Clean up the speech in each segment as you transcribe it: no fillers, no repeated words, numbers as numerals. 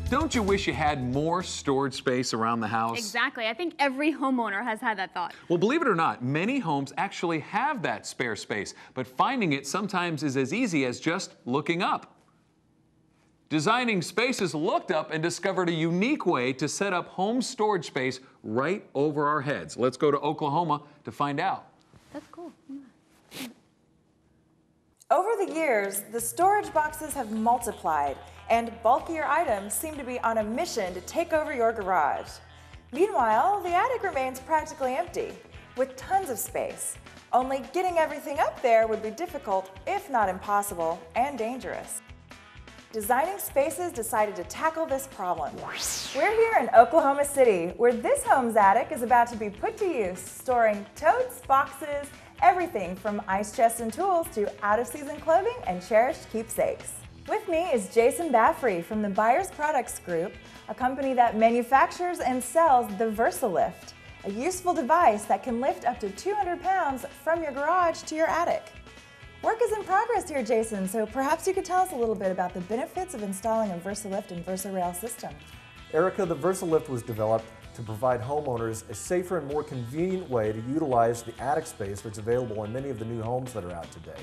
Don't you wish you had more storage space around the house? Exactly. I think every homeowner has had that thought. Well, believe it or not, many homes actually have that spare space, but finding it sometimes is as easy as just looking up. Designing Spaces looked up and discovered a unique way to set up home storage space right over our heads. Let's go to Oklahoma to find out. That's cool. Yeah. Over the years, the storage boxes have multiplied, and bulkier items seem to be on a mission to take over your garage. Meanwhile, the attic remains practically empty, with tons of space. Only getting everything up there would be difficult, if not impossible, and dangerous. Designing Spaces decided to tackle this problem. We're here in Oklahoma City, where this home's attic is about to be put to use, storing totes, boxes, everything from ice chests and tools to out-of-season clothing and cherished keepsakes. With me is Jason Baffrey from the Buyers Products Group, a company that manufactures and sells the VersaLift, a useful device that can lift up to 200 pounds from your garage to your attic. Work is in progress here, Jason, so perhaps you could tell us a little bit about the benefits of installing a VersaLift and VersaRail system. Erica, the VersaLift was developed to provide homeowners a safer and more convenient way to utilize the attic space that's available in many of the new homes that are out today.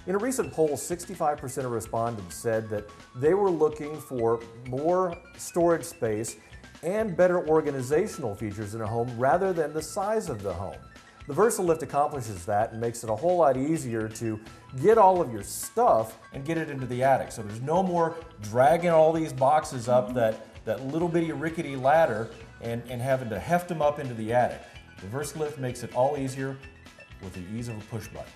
In a recent poll, 65% of respondents said that they were looking for more storage space and better organizational features in a home rather than the size of the home. The VersaLift accomplishes that and makes it a whole lot easier to get all of your stuff and get it into the attic. So there's no more dragging all these boxes up that little bitty rickety ladder and having to heft them up into the attic. The VersaLift makes it all easier with the ease of a push button.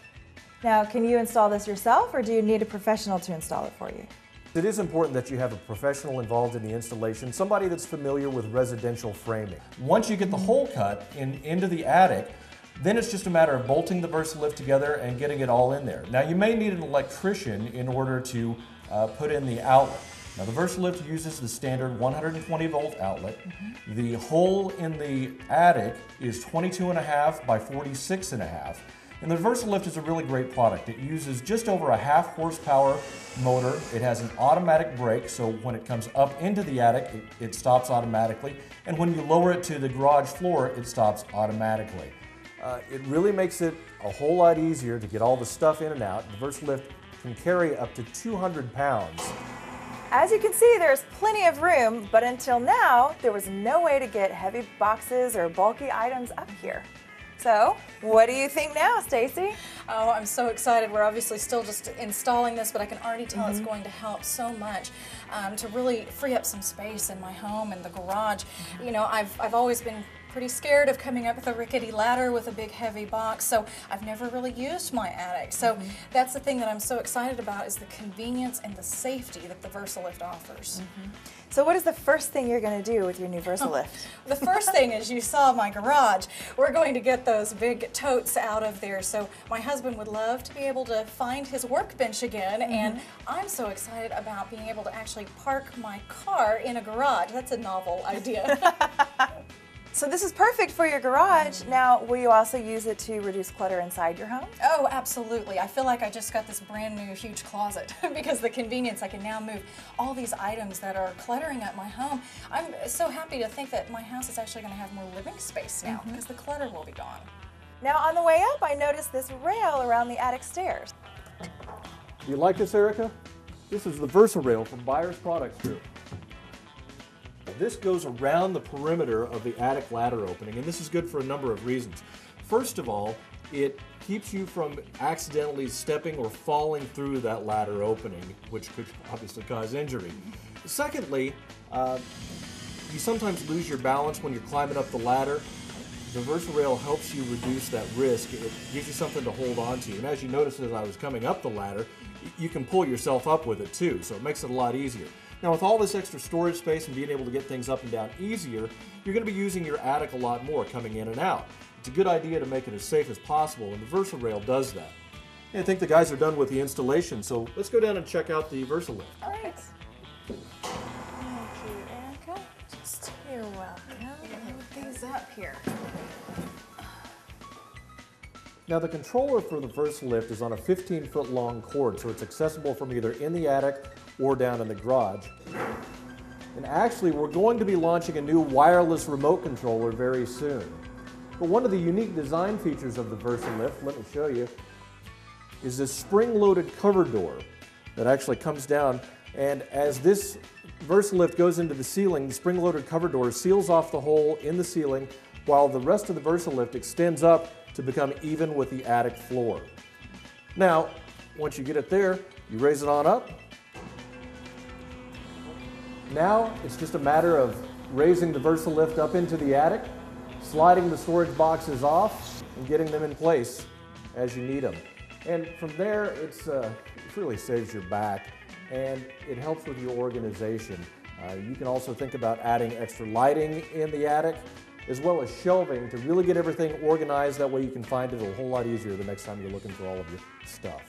Now, can you install this yourself, or do you need a professional to install it for you? It is important that you have a professional involved in the installation, somebody that's familiar with residential framing. Once you get the hole cut into the attic, then it's just a matter of bolting the VersaLift together and getting it all in there. Now, you may need an electrician in order to put in the outlet. Now, the VersaLift uses the standard 120 volt outlet. The hole in the attic is 22.5 by 46.5. And the VersaLift is a really great product. It uses just over a 1/2 horsepower motor. It has an automatic brake, so when it comes up into the attic, it stops automatically. And when you lower it to the garage floor, it stops automatically. It really makes it a whole lot easier to get all the stuff in and out. The VersaLift can carry up to 200 pounds. As you can see, there's plenty of room, but until now, there was no way to get heavy boxes or bulky items up here. So, what do you think now, Stacy? Oh, I'm so excited. We're obviously still just installing this, but I can already tell it's going to help so much to really free up some space in my home and the garage. You know, I've always been pretty scared of coming up with a rickety ladder with a big heavy box, so I've never really used my attic. So that's the thing that I'm so excited about, is the convenience and the safety that the VersaLift offers. So what is the first thing you're going to do with your new VersaLift? The first thing is, you saw my garage. We're going to get those big totes out of there. So my husband would love to be able to find his workbench again, and I'm so excited about being able to actually park my car in a garage. That's a novel idea. So this is perfect for your garage. Now, will you also use it to reduce clutter inside your home? Oh, absolutely. I feel like I just got this brand new huge closet because the convenience. I can now move all these items that are cluttering up my home. I'm so happy to think that my house is actually going to have more living space now because the clutter will be gone. Now, on the way up, I noticed this rail around the attic stairs. Do you like this, Erica? This is the VersaRail from Buyers Products Group. This goes around the perimeter of the attic ladder opening, and this is good for a number of reasons. First of all, it keeps you from accidentally stepping or falling through that ladder opening, which could obviously cause injury. Secondly, you sometimes lose your balance when you're climbing up the ladder. The VersaRail helps you reduce that risk. It gives you something to hold on to. And as you noticed as I was coming up the ladder, you can pull yourself up with it too, so it makes it a lot easier. Now, with all this extra storage space and being able to get things up and down easier, you're going to be using your attic a lot more coming in and out. It's a good idea to make it as safe as possible, and the VersaRail does that. And I think the guys are done with the installation, so let's go down and check out the VersaLift. All right. Thank you, Erica. You're welcome. Move these up here. Now, the controller for the VersaLift is on a 15-foot long cord, so it's accessible from either in the attic or down in the garage. And actually, we're going to be launching a new wireless remote controller very soon. But one of the unique design features of the VersaLift, let me show you, is this spring-loaded cover door that actually comes down. And as this VersaLift goes into the ceiling, the spring-loaded cover door seals off the hole in the ceiling, while the rest of the VersaLift extends up to become even with the attic floor. Now, once you get it there, you raise it on up. Now, it's just a matter of raising the VersaLift up into the attic, sliding the storage boxes off, and getting them in place as you need them. And from there, it really saves your back, and it helps with your organization. You can also think about adding extra lighting in the attic, as well as shelving to really get everything organized. That way you can find it a whole lot easier the next time you're looking for all of your stuff.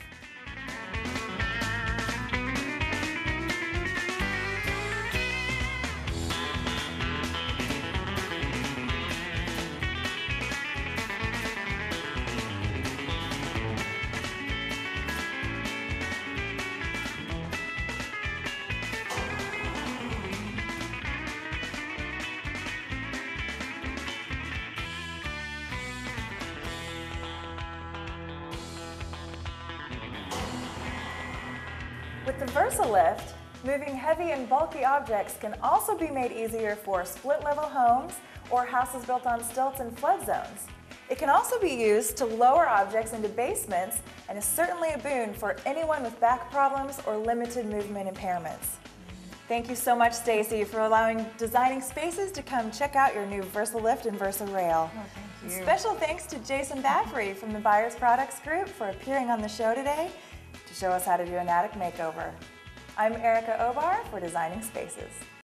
With the VersaLift, moving heavy and bulky objects can also be made easier for split-level homes or houses built on stilts and flood zones. It can also be used to lower objects into basements and is certainly a boon for anyone with back problems or limited movement impairments. Thank you so much, Stacy, for allowing Designing Spaces to come check out your new VersaLift and VersaRail. Oh, thank you. Special thanks to Jason Baffrey from the Buyers Products Group for appearing on the show today to show us how to do an attic makeover. I'm Erica Obar for Designing Spaces.